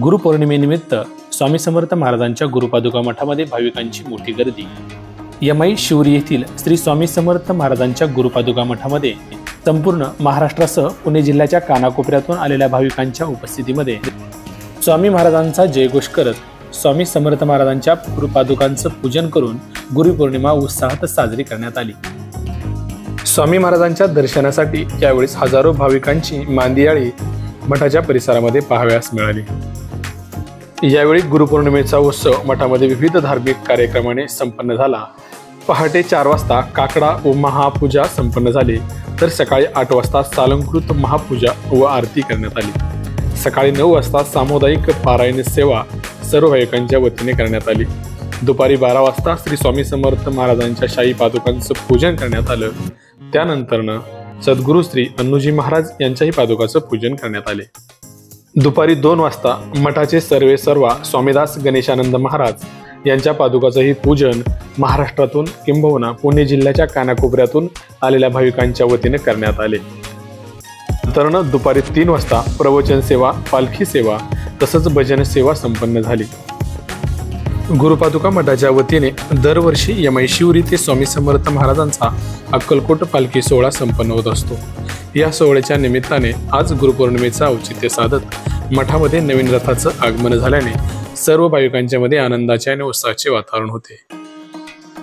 गुरुपौर्णिमेनिमित्त स्वामी समर्थ महाराजांच्या गुरुपादुका मठामध्ये भाविकांची मोठी गर्दी। यमाई शिवरी येथील श्री स्वामी समर्थ महाराजांच्या गुरुपादुका मठामध्ये संपूर्ण महाराष्ट्रासह पुणे जिल्ह्याच्या कानाकोपऱ्यातून आलेल्या भाविकांच्या उपस्थितीमध्ये स्वामी महाराजांचा जयघोष करत स्वामी समर्थ महाराजांच्या गुरुपादुकांचं पूजन करून गुरुपौर्णिमा उत्साहात साजरी करण्यात आली। स्वामी महाराजांच्या दर्शनासाठी यावेळी हजारो भाविकांची मांदियाळी मठाच्या परिसरामध्ये पाहावयास मिळाली। यावेळी गुरुपौर्णिमेचा उत्सव मठामध्ये विविध धार्मिक कार्यक्रमाने संपन्न झाला। पहाटे 4 वाजता काकडा व महापूजा संपन्न झाली, तर सकाळी 8 वाजता सालंकृत महापूजा व आरती करण्यात आली। सकाळी 9 वाजता सामुदायिक पारायण सेवा सर्व भाविकांच्या वतीने करण्यात आली। दुपारी 12 वाजता श्री स्वामी समर्थ महाराजांच्या शाही पादुकांचं पूजन करण्यात आलं। त्यानंतर सद्गुरू श्री अन्नूजी महाराज यांच्याही पादुकाचं पूजन करण्यात आले। दुपारी 2 वाजता मठाचे सर्वेसर्वा स्वामीदास गणेशानंद महाराज यांच्या पादुकाचंही पूजन महाराष्ट्रातून किंबहुना पुणे जिल्ह्याच्या कानाकोपऱ्यातून आलेल्या भाविकांच्या वतीने करण्यात आले। नंतर दुपारी 3 वाजता प्रवचन सेवा, पालखी सेवा तसंच भजन सेवा संपन्न झाली। गुरुपादुका मठाच्या वतीने दरवर्षी यमाई शिवरी ते स्वामी समर्थ महाराजांचा अक्कलकोट पालखी सोहळा संपन्न होत असतो। या सोहळ्याच्या निमित्ताने आज गुरुपौर्णिमेचं औचित्य साधत मठामध्ये नवीन रथाचं आगमन झाल्याने सर्व भाविकांच्या मध्ये आनंदाचे आणि उत्साहाचे वातावरण होते।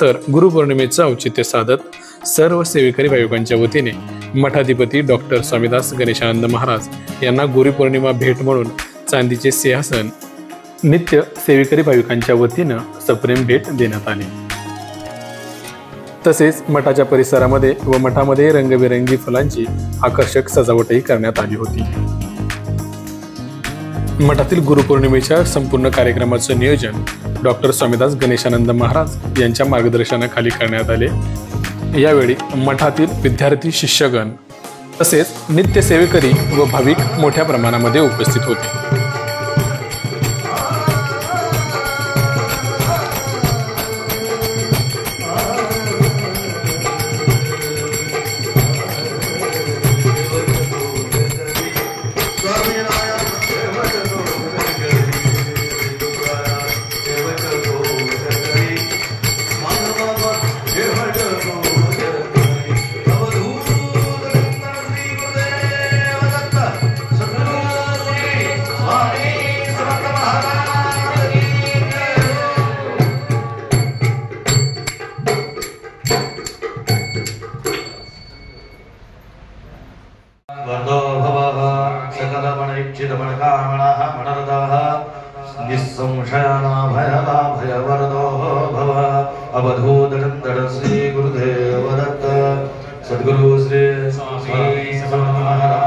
तर गुरुपौर्णिमेचं औचित्य साधत सर्व सेवेकरी भाविकांच्या वतीने मठाधिपती डॉक्टर स्वामीदास गणेशानंद महाराज यांना गुरुपौर्णिमा भेट म्हणून चांदीचे सिंहासन नित्य सेवेकरी भाविकांच्या वतीनं सप्रेम भेट देण्यात आली। तसेच मठाच्या परिसरामध्ये व मठामध्ये रंगबिरंगी फुलांची आकर्षक सजावटही करण्यात आली होती। मठातील गुरुपौर्णिमेच्या संपूर्ण कार्यक्रमाचं नियोजन डॉक्टर स्वामीदास गणेशानंद महाराज यांच्या मार्गदर्शनाखाली करण्यात आले। यावेळी मठातील विद्यार्थी, शिष्यगण तसेच नित्य सेवेकरी व भाविक मोठ्या प्रमाणामध्ये उपस्थित होते। सद्गुरु श्री स्वामी समर्थ महाराज